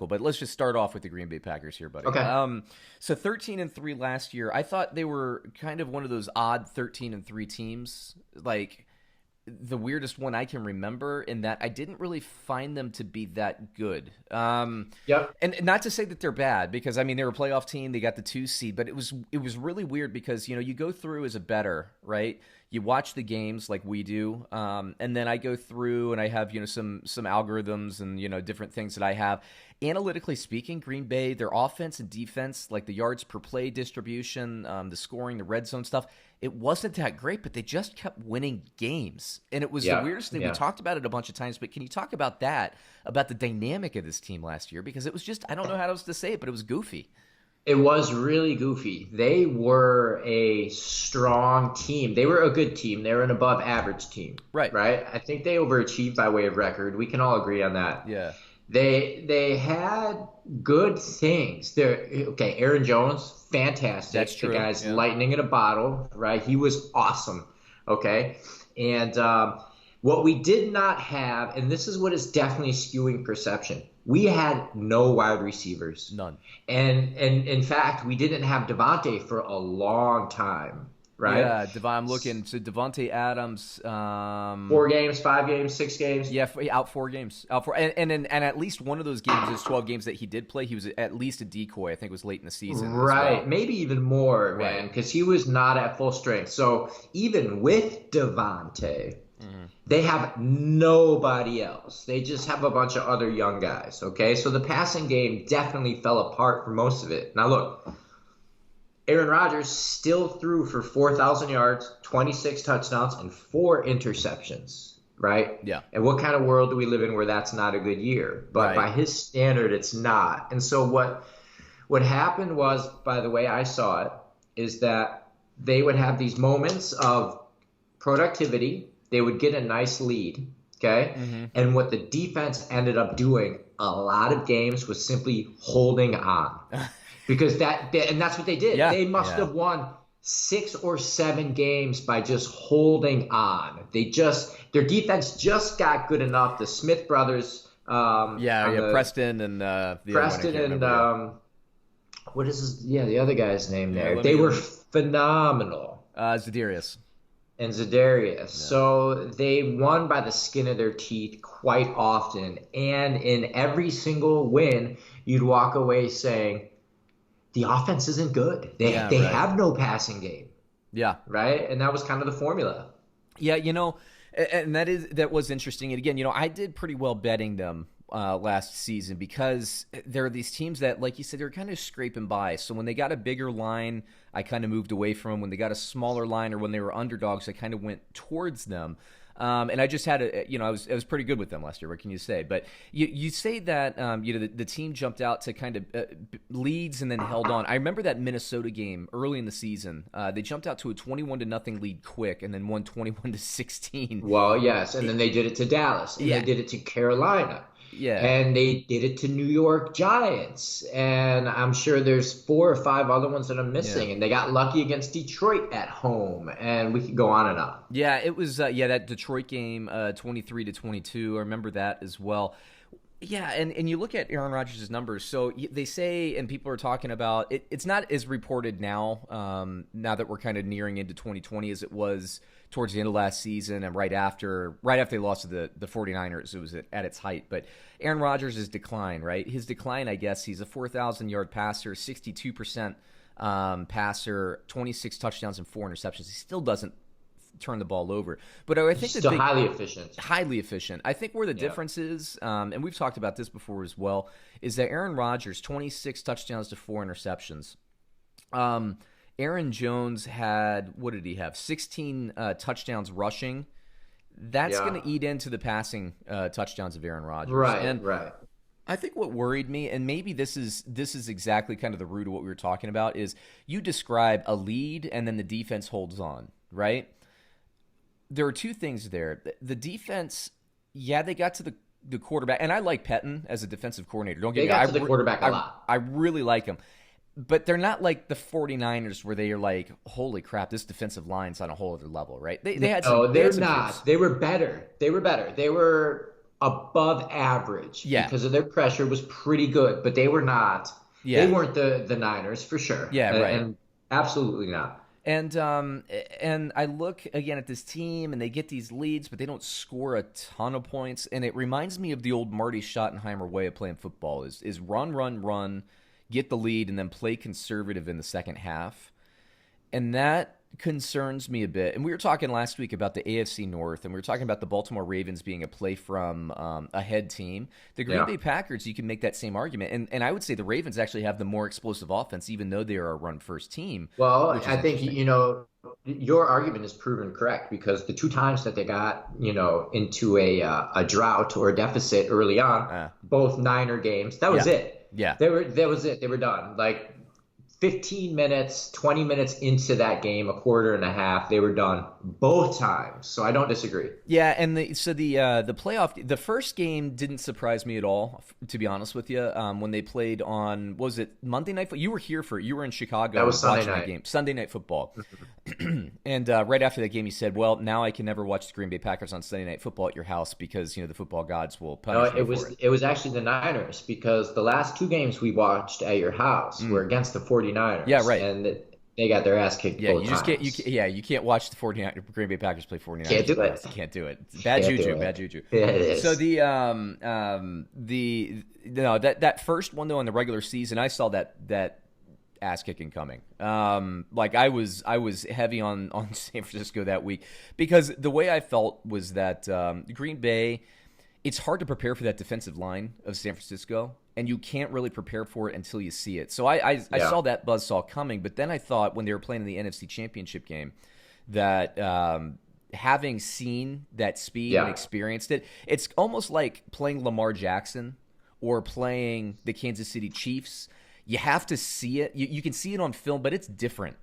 But let's just start off with the Green Bay Packers here, buddy. Okay. So 13-3 last year. I thought they were kind of one of those odd 13-3 teams, like the weirdest one I can remember, in that I didn't really find them to be that good. Yep. And not to say that they're bad, because I mean they were a playoff team, they got the 2 seed, but it was really weird because you go through as a bettor, right? You watch the games like we do, and then I go through and I have some algorithms and different things that I have. Analytically speaking, Green Bay, their offense and defense, like the yards per play distribution, the scoring, the red zone stuff, it wasn't that great, but they just kept winning games. And it was the weirdest thing. We talked about it a bunch of times, but can you talk about that, about the dynamic of this team last year? Because it was just, I don't know how else to say it, but it was goofy. It was really goofy. They were a strong team. They were a good team. They were an above average team. Right. Right? I think they overachieved by way of record. We can all agree on that. Yeah. They had good things. Aaron Jones, fantastic. That's true. The guy's lightning in a bottle, right? He was awesome. Okay. And what we did not have, and this is what is definitely skewing perception, we had no wide receivers. None. And in fact, we didn't have Davante for a long time. Right? Yeah, I'm looking. So Davante Adams, 4 games, 5 games, 6 games. Yeah, out 4 games. Out 4, and at least one of those games, those 12 games that he did play, he was at least a decoy. I think it was late in the season. Right, well. Maybe even more, right. Man, because he was not at full strength. So even with Davante, they have nobody else. They just have a bunch of other young guys. Okay, so the passing game definitely fell apart for most of it. Now look. Aaron Rodgers still threw for 4,000 yards, 26 touchdowns, and 4 interceptions, right? Yeah. And what kind of world do we live in where that's not a good year? But by his standard, it's not. And so what happened was, by the way I saw it, is that they would have these moments of productivity. They would get a nice lead, okay? And what the defense ended up doing a lot of games was simply holding on. Because that's what they did. Yeah. They must have won 6 or 7 games by just holding on. Their defense just got good enough. The Smith brothers, Preston and what is his? Yeah, the other guy's name there. They were phenomenal. Zadarius. And Zadarius. Yeah. So they won by the skin of their teeth quite often, and in every single win, you'd walk away saying, the offense isn't good. They have no passing game. Yeah. Right? And that was kind of the formula. Yeah, and that was interesting. And again, I did pretty well betting them last season because there are these teams that, like you said, they're kind of scraping by. So when they got a bigger line, I kind of moved away from them. When they got a smaller line or when they were underdogs, I kind of went towards them. And I just had I was pretty good with them last year. What can you say? But you say that the team jumped out to kind of leads and then held on. I remember that Minnesota game early in the season. They jumped out to a 21-0 lead quick and then won 21-16. Well, yes, and then they did it to Dallas and they did it to Carolina. Yeah. And they did it to New York Giants. And I'm sure there's 4 or 5 other ones that I'm missing. Yeah. And they got lucky against Detroit at home. And we could go on and on. Yeah, it was that Detroit game, 23-22. I remember that as well. Yeah, and you look at Aaron Rodgers' numbers. So they say, and people are talking about, it's not as reported now, now that we're kind of nearing into 2020 as it was towards the end of last season and right after they lost to the 49ers. It was at its height. But Aaron Rodgers' decline, right? His decline, I guess, he's a 4,000-yard passer, 62% passer, 26 touchdowns and 4 interceptions. He still doesn't turn the ball over. But I think still highly efficient. Highly efficient. I think where the difference is, and we've talked about this before as well, is that Aaron Rodgers, 26 touchdowns to 4 interceptions. Aaron Jones had, what did he have? 16 touchdowns rushing. That's going to eat into the passing touchdowns of Aaron Rodgers. Right. I think what worried me, and maybe this is exactly kind of the root of what we were talking about, is you describe a lead and then the defense holds on, right? There are 2 things there. The defense, they got to the quarterback, and I like Pettin as a defensive coordinator. Don't get me wrong. They got to the quarterback a lot. I really like him. But they're not like the 49ers where they are like, holy crap, this defensive line's on a whole other level, right? They had some, they're not. They were better. They were above average Yeah. because of their pressure was pretty good, but they were not. Yeah. They weren't the Niners for sure. Yeah, right. And absolutely not. And I look again at this team, and they get these leads, but they don't score a ton of points. And it reminds me of the old Marty Schottenheimer way of playing football: is run, run, run, get the lead, and then play conservative in the second half. And that concerns me a bit. And we were talking last week about the AFC North, and we were talking about the Baltimore Ravens being a play from ahead team. The Green Bay Packers, you can make that same argument. And I would say the Ravens actually have the more explosive offense, even though they are a run-first team. Well, I think, your argument is proven correct because the 2 times that they got, into a drought or a deficit early on, both Niner games, that was it. Yeah. That was it. They were done. Like 15 minutes, 20 minutes into that game, a quarter and a half, they were done both times. So I don't disagree. Yeah, and the playoff, the first game didn't surprise me at all, to be honest with you. When they played on, what was it, Monday Night Football? You were here you were in Chicago. That was Sunday night. That game, Sunday Night Football. And right after that game, you said, "Well, now I can never watch the Green Bay Packers on Sunday Night Football at your house because the football gods will punish me for it." It was actually the Niners because the last 2 games we watched at your house were against the 49ers. Yeah, right. And they got their ass kicked both times. You can't watch the Green Bay Packers play 49ers. Can't do it. You can't do it. It's bad juju. Bad juju. Yeah, it is. So that first one though in the regular season, I saw that ass kicking coming. Like I was heavy on San Francisco that week because the way I felt was that Green Bay, it's hard to prepare for that defensive line of San Francisco, and you can't really prepare for it until you see it. So I saw that buzzsaw coming, but then I thought when they were playing in the NFC Championship game that having seen that speed and experienced it, it's almost like playing Lamar Jackson or playing the Kansas City Chiefs. You have to see it. You can see it on film, but it's different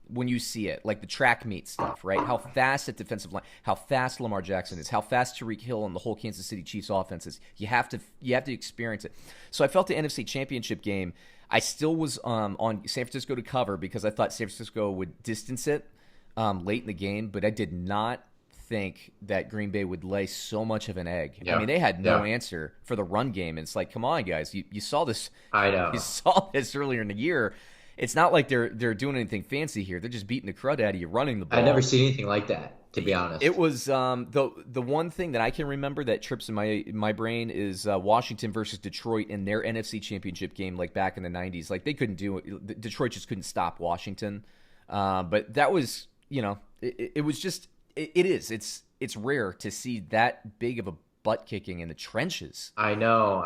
when you see it, like the track meet stuff, right? How fast at defensive line, how fast Lamar Jackson is, how fast Tyreek Hill and the whole Kansas City Chiefs offense is. You have to experience it. So I felt the NFC Championship game, I still was on San Francisco to cover because I thought San Francisco would distance it late in the game, but I did not think that Green Bay would lay so much of an egg. I mean, they had no answer for the run game. And it's like, come on, guys, you saw this. I know. You saw this earlier in the year. It's not like they're doing anything fancy here. They're just beating the crud out of you, running the ball. I've never seen anything like that, to be honest. It was the one thing that I can remember that trips in my brain is Washington versus Detroit in their NFC Championship game, like back in the 90s. Like they couldn't do it. Detroit just couldn't stop Washington. But that was, it was just. It's rare to see that big of a butt kicking in the trenches. I know.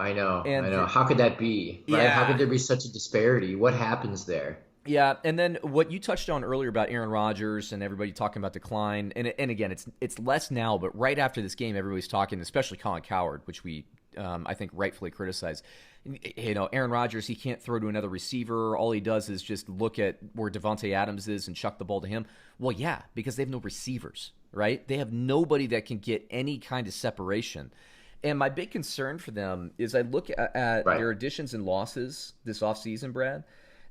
How could that be? Right? Yeah. How could there be such a disparity? What happens there? Yeah, and then what you touched on earlier about Aaron Rodgers and everybody talking about decline, and again, it's less now, but right after this game, everybody's talking, especially Colin Cowherd, which we I think rightfully criticize. Aaron Rodgers, he can't throw to another receiver. All he does is just look at where Davante Adams is and chuck the ball to him. Well, yeah, because they have no receivers, right? They have nobody that can get any kind of separation. And my big concern for them is I look at their additions and losses this offseason, Brad.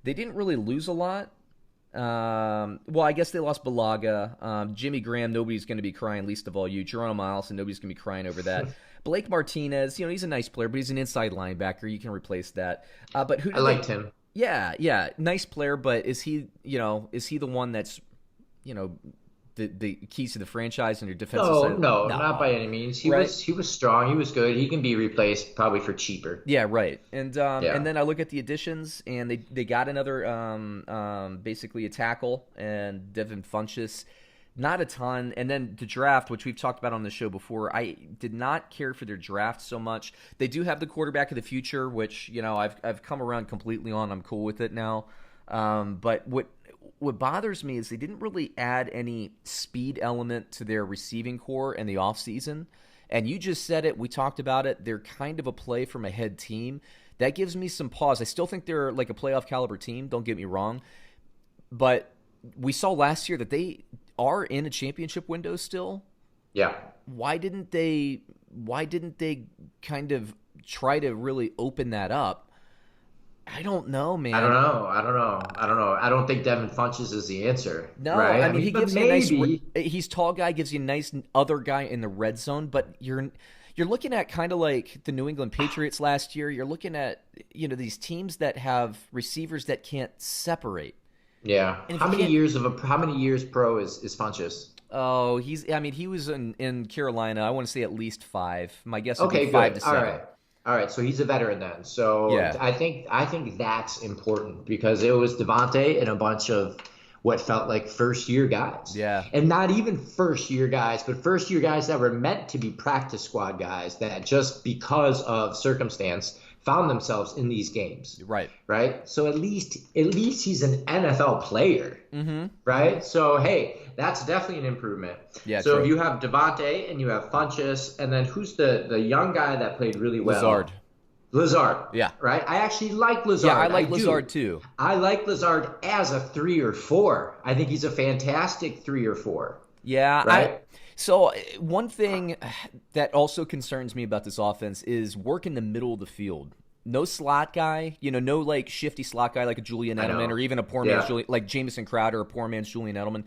They didn't really lose a lot. Well, I guess they lost Balaga. Jimmy Graham, nobody's going to be crying, least of all you. Geronimo Allison, nobody's going to be crying over that. Blake Martinez, he's a nice player, but he's an inside linebacker. You can replace that. But who? I liked him. Yeah, nice player, but is he the one that's, the keys to the franchise and your defensive side? No, not by any means. He was strong. He was good. He can be replaced probably for cheaper. Yeah, right. And then I look at the additions, and they got another basically a tackle and Devin Funchess. Not a ton. And then the draft, which we've talked about on the show before, I did not care for their draft so much. They do have the quarterback of the future, which I've come around completely on. I'm cool with it now. But what bothers me is they didn't really add any speed element to their receiving core in the offseason. And you just said it. We talked about it. They're kind of a play from a head team. That gives me some pause. I still think they're like a playoff caliber team. Don't get me wrong. But we saw last year that they are in a championship window still. Yeah. Why didn't they kind of try to really open that up? I don't know, man. I don't know. I don't think Devin Funchess is the answer. No, right? I mean he gives you a nice. He's tall guy, gives you a nice other guy in the red zone, but you're you're looking at kind of like the New England Patriots last year. You're looking at, these teams that have receivers that can't separate. Yeah. How many years pro is Funchess? Oh, he was in Carolina. I want to say at least 5. My guess would Okay, be 5 good. to 7. All right. So he's a veteran then. So yeah. I think that's important because it was Davante and a bunch of what felt like first-year guys. Yeah. And not even first-year guys, but first-year guys that were meant to be practice squad guys that just because of circumstance found themselves in these games. Right. Right? So at least he's an NFL player. Mm-hmm. Right? So, hey, that's definitely an improvement. Yeah, so true. if you have Davante and you have Funchess, and then who's the young guy that played really well? Lazard. Yeah. Right? I actually like Lazard. Yeah, I like Lazard too. I like Lazard as a 3 or 4. I think he's a fantastic 3 or 4. Yeah. Right? So one thing that also concerns me about this offense is work in the middle of the field. No slot guy, no like shifty slot guy like a Julian Edelman or even a poor man's like Jamison Crowder, a poor man's Julian Edelman.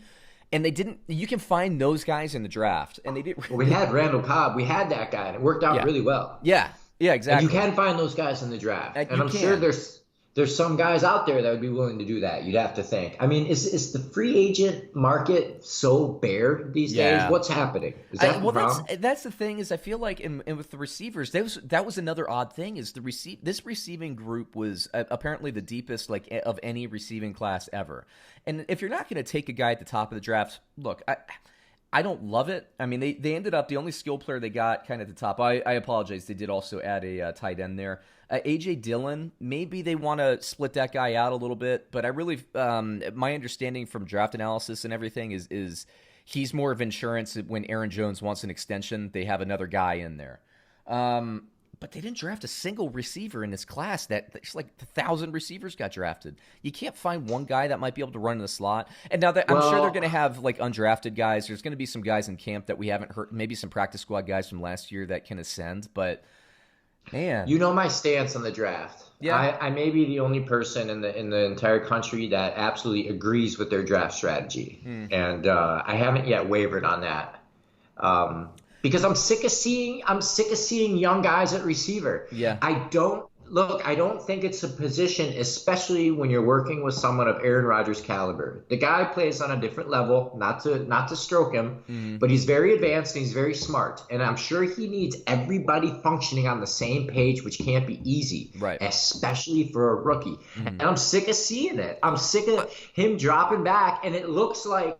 And they didn't. You can find those guys in the draft, and they didn't. Well, we had Randall Cobb. We had that guy, and it worked out really well. Yeah. Yeah, exactly. And you can find those guys in the draft. And I'm sure there's some guys out there that would be willing to do that. You'd have to think. I mean, is the free agent market so bare these days? What's happening? Is that that's the thing is I feel like and with the receivers, that was another odd thing is this receiving group was apparently the deepest like of any receiving class ever. And if you're not going to take a guy at the top of the draft, look, I don't love it. I mean, they ended up the only skill player they got kind of at the top. I apologize. They did also add a tight end there. A.J. Dillon, maybe they want to split that guy out a little bit, but I really, my understanding from draft analysis and everything is he's more of insurance when Aaron Jones wants an extension. They have another guy in there. But they didn't draft a single receiver in this class. That's like 1,000 receivers got drafted. You can't find one guy that might be able to run in the slot. And now I'm sure they're going to have like undrafted guys. There's going to be some guys in camp that we haven't heard. Maybe some practice squad guys from last year that can ascend. But man, my stance on the draft. Yeah, I may be the only person in the entire country that absolutely agrees with their draft strategy, and I haven't yet wavered on that. Because I'm sick of seeing young guys at receiver. Yeah. I don't think it's a position, especially when you're working with someone of Aaron Rodgers' caliber. The guy plays on a different level, not to stroke him, but he's very advanced and he's very smart. And I'm sure he needs everybody functioning on the same page, which can't be easy, right? Especially for a rookie. And I'm sick of seeing it. I'm sick of him dropping back, and it looks like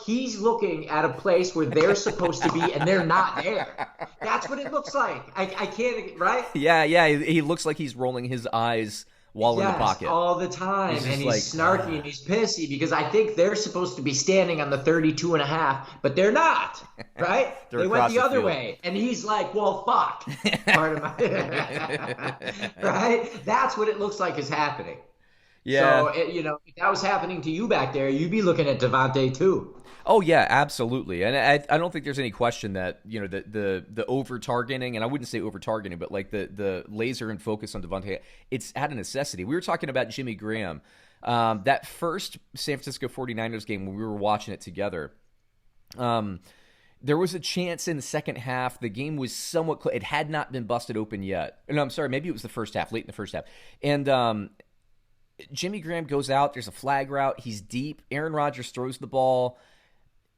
he's looking at a place where they're supposed to be and they're not there. That's what it looks like. I can't, right? Yeah. He looks like he's rolling his eyes while in the pocket all the time, and he's snarky and he's pissy because I think they're supposed to be standing on the 32.5, but they're not, right? They went the other way, and he's like, "Well, fuck." Part of my right? That's what it looks like is happening. Yeah. So if that was happening to you back there, you'd be looking at Davante too. Oh yeah, absolutely, and I don't think there's any question that the over targeting, and I wouldn't say over targeting, but like the laser and focus on Davante, it's at a necessity. We were talking about Jimmy Graham, that first San Francisco 49ers game when we were watching it together. There was a chance in the second half. The game was somewhat it had not been busted open yet. No, I'm sorry, maybe it was the first half, late in the first half, and Jimmy Graham goes out. There's a flag route. He's deep. Aaron Rodgers throws the ball.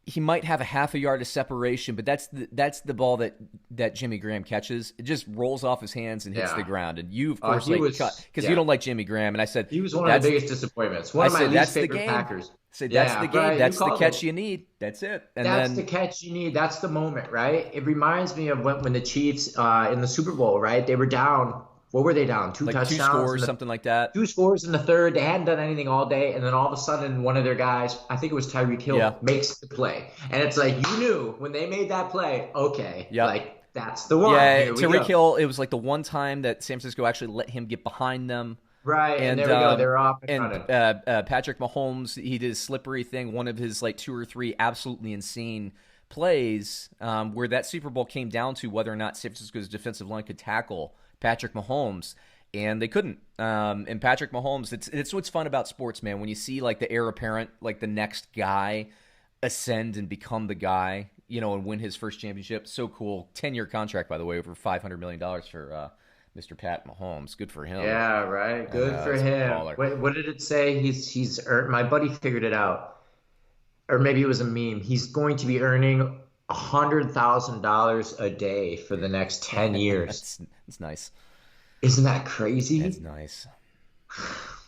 He might have a half a yard of separation, but that's the ball that Jimmy Graham catches. It just rolls off his hands and hits the ground. And you, of course, cut because you don't like Jimmy Graham. And I said he was one of the biggest disappointments. One of my least favorite Packers. That's the game. Right? That's the catch you need. That's it. And that's the catch you need. That's the moment, right? It reminds me of when the Chiefs in the Super Bowl, right? They were down. What were they down? Two touchdowns? 2 scores, something like that. 2 scores in the third. They hadn't done anything all day. And then all of a sudden, one of their guys, I think it was Tyreek Hill, makes the play. And it's like, you knew when they made that play, okay, like that's the one. Yeah, Tyreek Hill, it was like the one time that San Francisco actually let him get behind them. Right, and there we go. They're off and running. Patrick Mahomes, he did a slippery thing, one of his like 2 or 3 absolutely insane plays where that Super Bowl came down to whether or not San Francisco's defensive line could tackle Patrick Mahomes, and they couldn't. And Patrick Mahomes, it's what's fun about sports, man. When you see like the heir apparent, like the next guy ascend and become the guy, and win his first championship. So cool. 10-year contract, by the way, over $500 million for Mr. Pat Mahomes. Good for him. Yeah, right. Good for him. What did it say? He's earned, my buddy figured it out. Or maybe it was a meme. He's going to be earning $100,000 a day for the next 10 years. That's nice. Isn't that crazy? That's nice.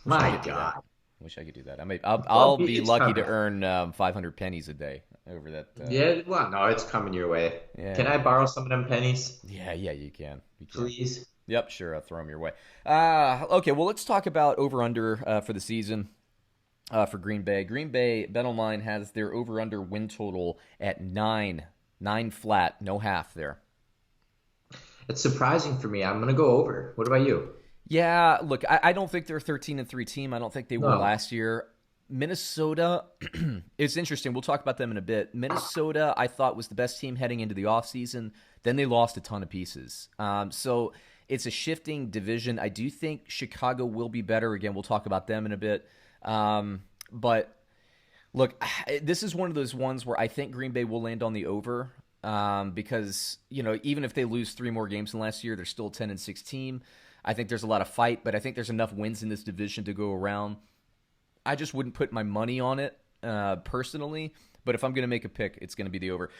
My God. I wish I could do that. I'll be lucky to earn 500 pennies a day over that. Yeah, well, no, it's coming your way. Yeah. Can I borrow some of them pennies? Yeah, you can. Please? Yep, sure. I'll throw them your way. Okay, well, let's talk about over-under for the season for Green Bay. Green Bay, BetOnline has their over-under win total at 9 flat, no half there. It's surprising for me. I'm going to go over. What about you? Yeah, look, I don't think they're a 13-3 team. I don't think they were last year. Minnesota, it's interesting. We'll talk about them in a bit. Minnesota, I thought, was the best team heading into the offseason. Then they lost a ton of pieces. So it's a shifting division. I do think Chicago will be better. Again, we'll talk about them in a bit. But look, this is one of those ones where I think Green Bay will land on the over because, even if they lose 3 more games than last year, they're still a 10-6 team. I think there's a lot of fight, but I think there's enough wins in this division to go around. I just wouldn't put my money on it personally, but if I'm going to make a pick, it's going to be the over.